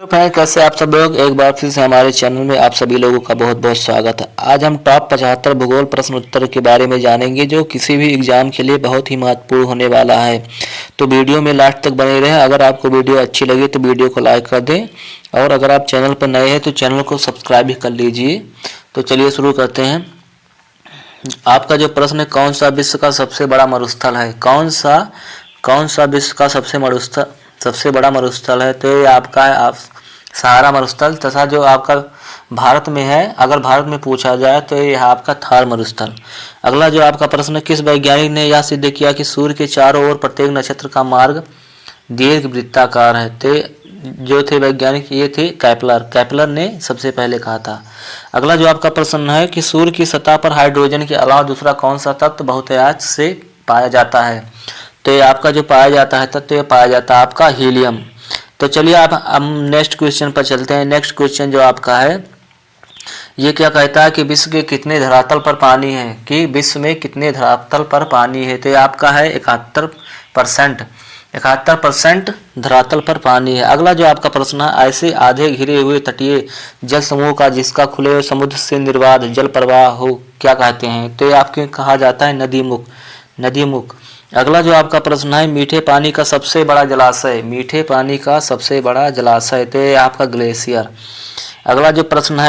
तो फ्रेंड्स, कैसे आप सब लोग। एक बार फिर से हमारे चैनल में आप सभी लोगों का बहुत बहुत स्वागत है। आज हम टॉप 75 भूगोल प्रश्न उत्तर के बारे में जानेंगे जो किसी भी एग्जाम के लिए बहुत ही महत्वपूर्ण होने वाला है। तो वीडियो में लास्ट तक बने रहें। अगर आपको वीडियो अच्छी लगी तो वीडियो को लाइक कर दें और अगर आप चैनल पर नए हैं तो चैनल को सब्सक्राइब भी कर लीजिए। तो चलिए शुरू करते हैं। आपका जो प्रश्न है, कौन सा विश्व का सबसे बड़ा मरुस्थल है? कौन सा विश्व का सबसे बड़ा मरुस्थल है? तो ये आपका है सहारा मरुस्थल, तथा जो आपका भारत में है, अगर भारत में पूछा जाए तो ये आपका थार मरुस्थल। अगला जो आपका प्रश्न है, किस वैज्ञानिक ने यह सिद्ध किया कि सूर्य के चारों ओर प्रत्येक नक्षत्र का मार्ग दीर्घ वृत्ताकार है? तो जो थे वैज्ञानिक, ये थे कैपलर ने सबसे पहले कहा था। अगला जो आपका प्रश्न है कि सूर्य की सतह पर हाइड्रोजन के अलावा दूसरा कौन सा तत्व बहुतायत से पाया जाता है? तो ये आपका जो पाया जाता है तत्व, ये पाया जाता है आपका हीलियम। तो चलिए आप हम नेक्स्ट क्वेश्चन पर चलते हैं। नेक्स्ट क्वेश्चन जो आपका है, ये क्या कहता है कि विश्व के कितने धरातल पर पानी है? कि विश्व में कितने धरातल पर पानी है? तो ये आपका है 71% धरातल पर पानी है। अगला जो आपका प्रश्न है, ऐसे आधे घिरे हुए तटीय जल समूह का जिसका खुले हुए समुद्र से निर्बाध जल प्रवाह हो क्या कहते हैं? तो ये आपके कहा जाता है नदीमुख। अगला जो आपका प्रश्न है, मीठे पानी का सबसे बड़ा जलाशय तो ये आपका ग्लेशियर। अगला जो प्रश्न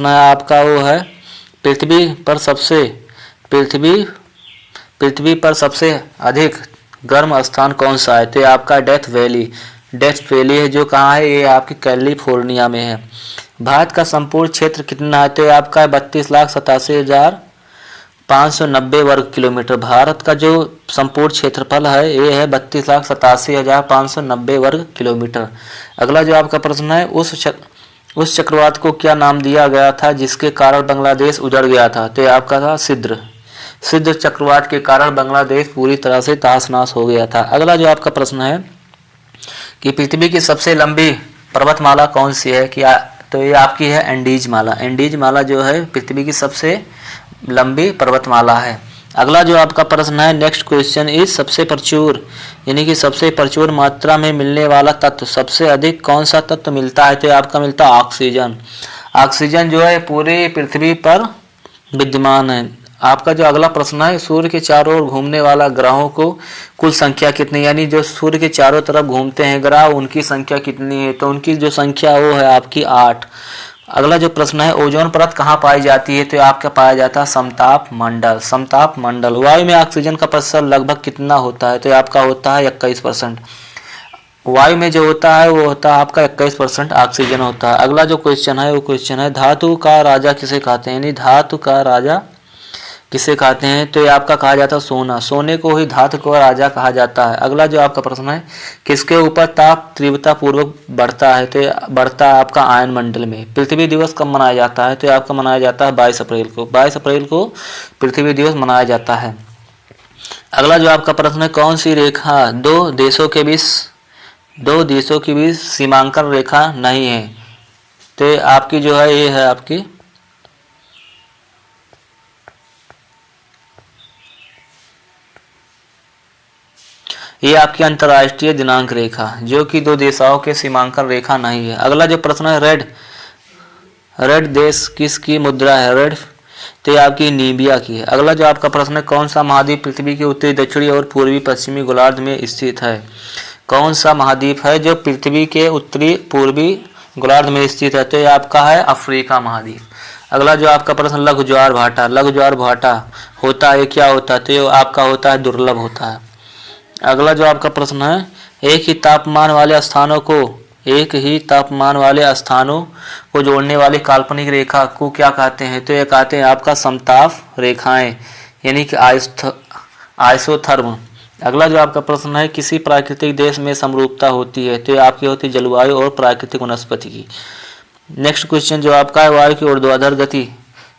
है आपका वो है, पृथ्वी पर सबसे अधिक गर्म स्थान कौन सा है? तो ये आपका डेथ वैली है, जो कहाँ है? ये आपकी कैलिफोर्निया में है। भारत का संपूर्ण क्षेत्र कितना है? तो ये आपका 32,87,590 वर्ग किलोमीटर। भारत का जो संपूर्ण क्षेत्रफल है ये है 32,87,590 वर्ग किलोमीटर। अगला जो आपका प्रश्न है, उस चक्रवात को क्या नाम दिया गया था जिसके कारण बांग्लादेश उजड़ गया था? तो ये आपका था सिद्र चक्रवात के कारण बांग्लादेश पूरी तरह से तहस-नहस हो गया था। अगला जो आपका प्रश्न है कि पृथ्वी की सबसे लंबी पर्वतमाला कौन सी है? तो ये आपकी है एंडीज माला जो है पृथ्वी की सबसे लंबी पर्वतमाला है। अगला जो आपका प्रश्न है, नेक्स्ट क्वेश्चन इज सबसे प्रचुर मात्रा में मिलने वाला तत्व, सबसे अधिक कौन सा तत्व मिलता है? तो आपका मिलता है ऑक्सीजन जो है पूरी पृथ्वी पर विद्यमान है। आपका जो अगला प्रश्न है, सूर्य के चारों ओर घूमने वाला ग्रहों को कुल संख्या कितनी, यानी जो सूर्य के चारों तरफ घूमते हैं ग्रह, उनकी संख्या कितनी है? तो उनकी जो संख्या वो है आपकी 8। अगला जो प्रश्न है, ओजोन परत कहाँ पाई जाती है? तो आपका पाया जाता है समताप मंडल। वायु में ऑक्सीजन का प्रतिशत लगभग कितना होता है? तो आपका होता है 21%। वायु में जो होता है वो होता है आपका 21% ऑक्सीजन होता है। अगला जो क्वेश्चन है वो क्वेश्चन है, धातु का राजा किसे कहते हैं? यानी धातु का राजा किसे कहते हैं? तो ये आपका कहा जाता है सोने को ही धातु का राजा कहा जाता है। अगला जो आपका प्रश्न है, किसके ऊपर ताप तीव्रता पूर्वक बढ़ता है? तो बढ़ता है आपका आयन मंडल में। पृथ्वी दिवस कब मनाया जाता है? तो आपका मनाया जाता है 22 अप्रैल को पृथ्वी दिवस मनाया जाता है। अगला जो आपका प्रश्न है, कौन सी रेखा दो देशों के बीच सीमांकन रेखा नहीं है? तो आपकी जो है ये है आपकी ये आपकी अंतर्राष्ट्रीय दिनांक रेखा, जो कि दो देशों के सीमांकन रेखा नहीं है। अगला जो प्रश्न है, रेड देश किसकी मुद्रा है? रेड तो ये आपकी नीबिया की है। अगला जो आपका प्रश्न है, कौन सा महाद्वीप पृथ्वी के उत्तरी, दक्षिणी और पूर्वी पश्चिमी गोलार्ध में स्थित है? कौन सा महाद्वीप है जो पृथ्वी के उत्तरी पूर्वी गोलार्ध में स्थित है? तो ये आपका है अफ्रीका महाद्वीप। अगला जो आपका प्रश्न, लघु ज्वार भाटा होता है, क्या होता है? तो ये आपका होता है दुर्लभ होता है। अगला जो आपका प्रश्न है, एक ही तापमान वाले स्थानों को जोड़ने वाली काल्पनिक रेखा को क्या कहते हैं? तो ये कहते हैं आपका समताप रेखाएं, यानी कि आइसोथर्म। अगला जो आपका प्रश्न है, किसी प्राकृतिक देश में समरूपता होती है? तो ये आपकी होती है जलवायु और प्राकृतिक वनस्पति की। नेक्स्ट क्वेश्चन जो आपका है, वायु की ऊर्ध्वाधर गति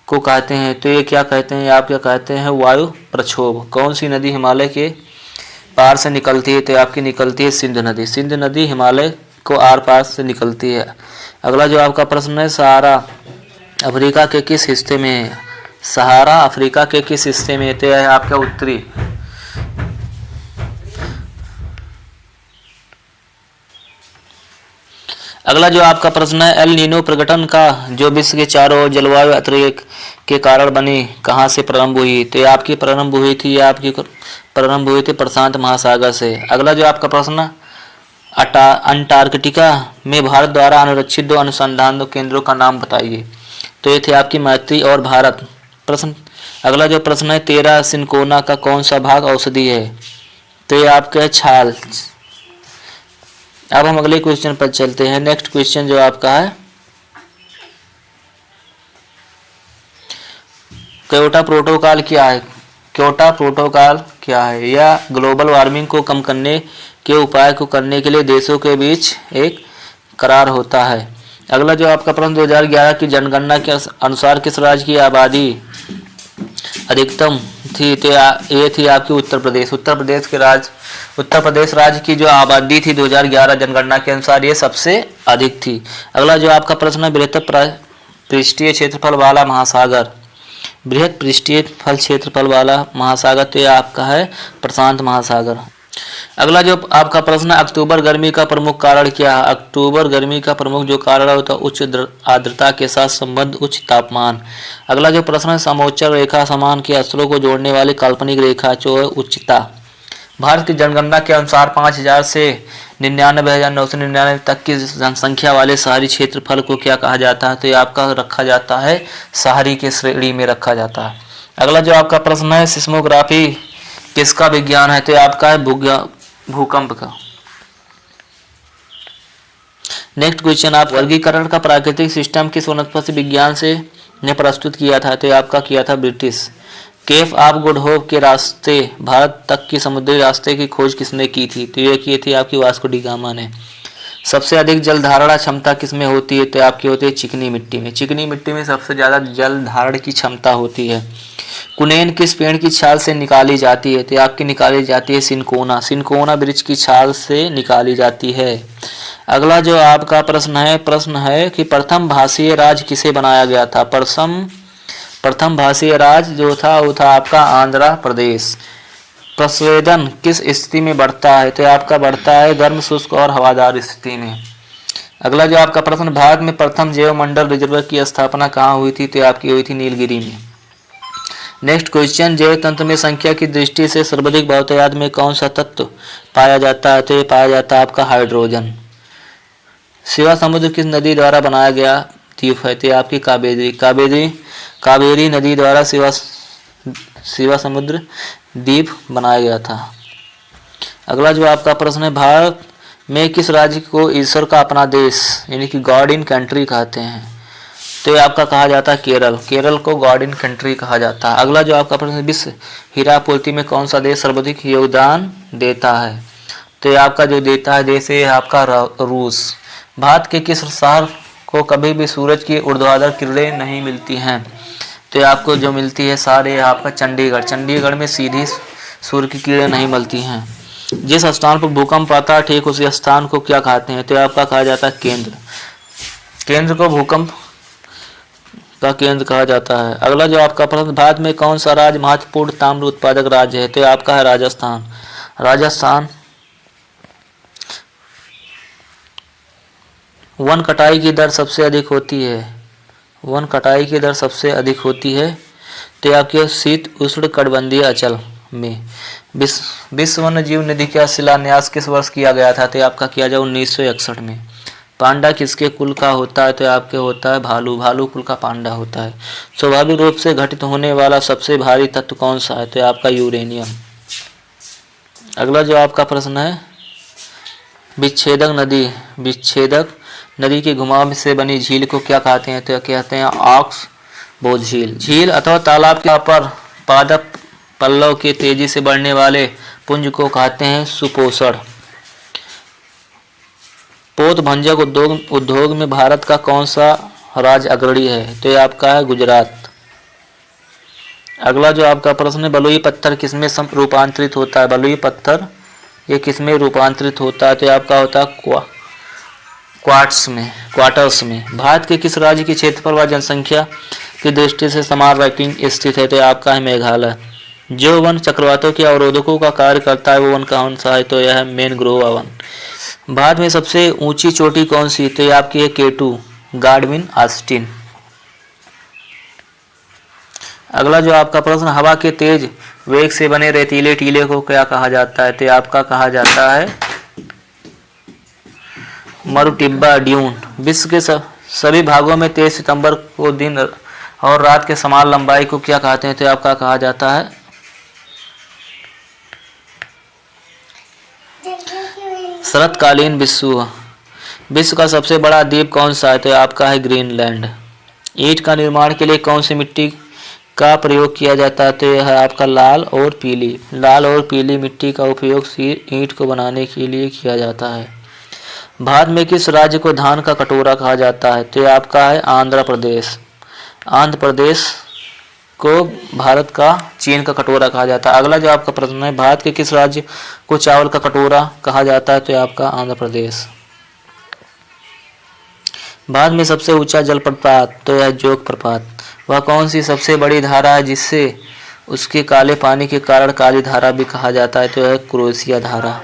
को कहते हैं? तो ये क्या कहते हैं? आप क्या कहते हैं? वायु प्रक्षोभ। कौन सी नदी हिमालय के पार से निकलती है? तो आपकी निकलती है सिंध नदी हिमालय को आर पार से निकलती है। अगला जो आपका प्रश्न है, सहारा अफ्रीका के किस हिस्से में है? तो यह है आपका उत्तरी। अगला जो आपका प्रश्न है, एल नीनो प्रगटन का जो विश्व के चारों ओर जलवायु अतिरेक के कारण बनी कहाँ से प्रारंभ हुई? तो ये आपकी प्रारंभ हुई थी, प्रशांत महासागर से। अगला जो आपका प्रश्न, अंटार्कटिका में भारत द्वारा अनुरक्षित 2 अनुसंधान केंद्रों का नाम बताइए। तो ये थे आपकी मैत्री और भारत। प्रश्न अगला जो प्रश्न है, 13 सिनकोना का कौन सा भाग औषधि है? तो ये आपका है छाल। अब हम अगले क्वेश्चन पर चलते हैं। नेक्स्ट क्वेश्चन जो आपका है, क्योटो प्रोटोकॉल क्या है? क्योटो प्रोटोकॉल क्या है? यह ग्लोबल वार्मिंग को कम करने के उपाय को करने के लिए देशों के बीच एक करार होता है। अगला जो आपका प्रश्न, 2011 की जनगणना के अनुसार किस राज्य की आबादी अधिकतम थी? तो ये थी आपकी उत्तर प्रदेश। उत्तर प्रदेश राज्य की जो आबादी थी 2011 जनगणना के अनुसार ये सबसे अधिक थी। अगला जो आपका प्रश्न है, बृहत पृष्ठीय क्षेत्रफल वाला महासागर। बृहत पृष्ठीय फल क्षेत्रफल वाला महासागर तो ये आपका है प्रशांत महासागर। अगला जो आपका प्रश्न है, अक्टूबर गर्मी का प्रमुख कारण क्या है? अक्टूबर गर्मी का प्रमुख जो कारण होता है उच्च आर्द्रता के साथ संबद्ध उच्च तापमान। अगला जो प्रश्न है, समोच्चर रेखा समान के स्थलों को जोड़ने वाली काल्पनिक रेखा जो है उच्चता। भारत की जनगणना के अनुसार 5000 से 99,999 तक की जनसंख्या वाले शहरी क्षेत्रफल को क्या कहा जाता है? तो ये आपका रखा जाता है शहरी के श्रेणी में रखा जाता है। अगला जो आपका प्रश्न है, सिस्मोग्राफी किसका विज्ञान है? तो ये आपका है भूकंप का। नेक्स्ट क्वेश्चन, आप वर्गीकरण का प्राकृतिक सिस्टम किस वनस्पति विज्ञान से ने प्रस्तुत किया था? तो ये आपका किया था British. Cape of good hope के रास्ते भारत तक की समुद्री रास्ते की खोज किसने की थी? तो ये की थी आपकी वास्को डी गामा ने। सबसे अधिक जल धारणा क्षमता किसमें होती है? तो आपकी होती है चिकनी मिट्टी में। चिकनी मिट्टी में सबसे ज्यादा जल धारण की क्षमता होती है। कुनेन किस पेड़ की छाल से निकाली जाती है? तो आपकी निकाली जाती है सिनकोना। सिनकोना वृक्ष की छाल से निकाली जाती है। अगला जो आपका प्रश्न है कि प्रथम भाषीय राज्य किसे बनाया गया था? प्रथम भाषीय राज्य जो था वो था आपका आंध्र प्रदेश। प्रस्वेदन किस स्थिति में बढ़ता है? तो आपका बढ़ता है गर्म, शुष्क और हवादार स्थिति में। अगला जो आपका प्रश्न, भारत में प्रथम जैव मंडल रिजर्व की स्थापना कहाँ हुई थी? तो आपकी हुई थी नीलगिरी में। नेक्स्ट क्वेश्चन, जैव तंत्र में संख्या की दृष्टि से सर्वाधिक बहुतायत में कौन सा तत्व पाया जाता है? तो ये पाया जाता है आपका हाइड्रोजन। शिवा समुद्र किस नदी द्वारा बनाया गया द्वीप है? तो आपकी कावेरी नदी द्वारा शिवा समुद्र द्वीप बनाया गया था। अगला जो आपका प्रश्न है, भारत में किस राज्य को ईश्वर का अपना देश यानी कि गॉड इन कंट्री कहते हैं? तो ये आपका कहा जाता है केरल। केरल को गॉड इन कंट्री कहा जाता है। अगला जो आपका प्रश्न, विश्व हीरा पूर्ति में कौन सा देश सर्वाधिक योगदान देता है? तो ये आपका जो देता है देश है आपका रूस। भारत के किस शहर को कभी भी सूरज की ऊर्ध्वाधर किरणें नहीं मिलती हैं? तो आपको जो मिलती है सारे आपका चंडीगढ़। चंडीगढ़ में सीधी सूर्य की किरणें नहीं मिलती हैं। जिस स्थान पर भूकंप आता है ठीक उसी स्थान को क्या कहते हैं? तो आपका कहा जाता है केंद्र। केंद्र को भूकंप का केंद्र कहा जाता है। अगला जो आपका प्रश्न, भारत में कौन सा राज्य महत्वपूर्ण ताम्र उत्पादक राज्य है? तो आपका है राजस्थान। राजस्थान वन कटाई की दर सबसे अधिक होती है। वन कटाई की दर सबसे अधिक होती है तो आपके शीत उष्ण कटिबंधीय अंचल में। विश्व वन्य जीव निधि का शिलान्यास किस वर्ष किया गया था? तो आपका किया जाए 1961 में। पांडा किसके कुल का होता है? तो आपके होता है भालू। भालू कुल का पांडा होता है। स्वाभाविक रूप से घटित होने वाला सबसे भारी तत्व कौन सा है? तो आपका यूरेनियम। अगला जो आपका प्रश्न है, विच्छेदक नदी के घुमाव से बनी झील को क्या कहते हैं? तो कहते हैं ऑक्सबोव झील। झील अथवा तालाब के पर पादप पल्लव के तेजी से बढ़ने वाले पुंज को कहते हैं सुपोषण। पोत भंजक उद्योग में भारत का कौन सा राज्य अग्रणी है? तो ये आपका है गुजरात। अगला जो आपका प्रश्न है, बलुई पत्थर किसमें रूपांतरित होता है? बलुई पत्थर ये किसमें रूपांतरित होता है? तो आपका होता है क्वार्टर्स में। भारत के किस राज्य की क्षेत्रफल व जनसंख्या की दृष्टि से समान रैंकिंग स्थित है? तो आपका है मेघालय। जो वन चक्रवातों के अवरोधकों का कार्य करता है वो वन कौन सा है? तो यह है मैंग्रोव वन। भारत में सबसे ऊंची चोटी कौन सी? तो ये आपकी है K2 गार्डविन ऑस्टिन। अगला जो आपका प्रश्न, हवा के तेज वेग से बने रेतीले टीले को क्या कहा जाता है? तो आपका कहा जाता है मरुटिब्बा ड्यून। विश्व के सभी भागों में 23 सितंबर को दिन और रात के समान लंबाई को क्या कहते हैं? तो आपका कहा जाता है शरतकालीन विषुव। विश्व का सबसे बड़ा द्वीप कौन सा है? तो आपका है ग्रीनलैंड। ईंट का निर्माण के लिए कौन सी मिट्टी का प्रयोग किया जाता है? तो यह है आपका लाल और पीली। लाल और पीली मिट्टी का उपयोग ईंट को बनाने के लिए किया जाता है। भारत में किस राज्य को धान का कटोरा कहा जाता है? तो यह आपका है आंध्र प्रदेश। आंध्र प्रदेश को भारत का चीन का कटोरा कहा जाता है। अगला जो आपका प्रश्न है, भारत के किस राज्य को चावल का कटोरा कहा जाता है? तो यह आपका आंध्र प्रदेश। भारत में सबसे ऊंचा जलप्रपात? तो यह जोग प्रपात। वह कौन सी सबसे बड़ी धारा है जिससे उसके काले पानी के कारण काली धारा भी कहा जाता है? तो यह क्रोशिया धारा।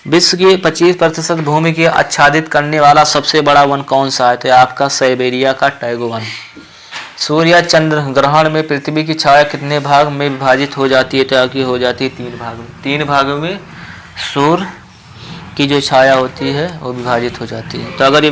विश्व की 25% भूमि की आच्छादित करने वाला सबसे बड़ा वन कौन सा है? तो आपका साइबेरिया का टैगो वन। सूर्य या चंद्र ग्रहण में पृथ्वी की छाया कितने भाग में विभाजित हो जाती है? तो आपकी हो जाती है 3 भाग में। 3 भागों में सूर्य की जो छाया होती है वो विभाजित हो जाती है। तो अगर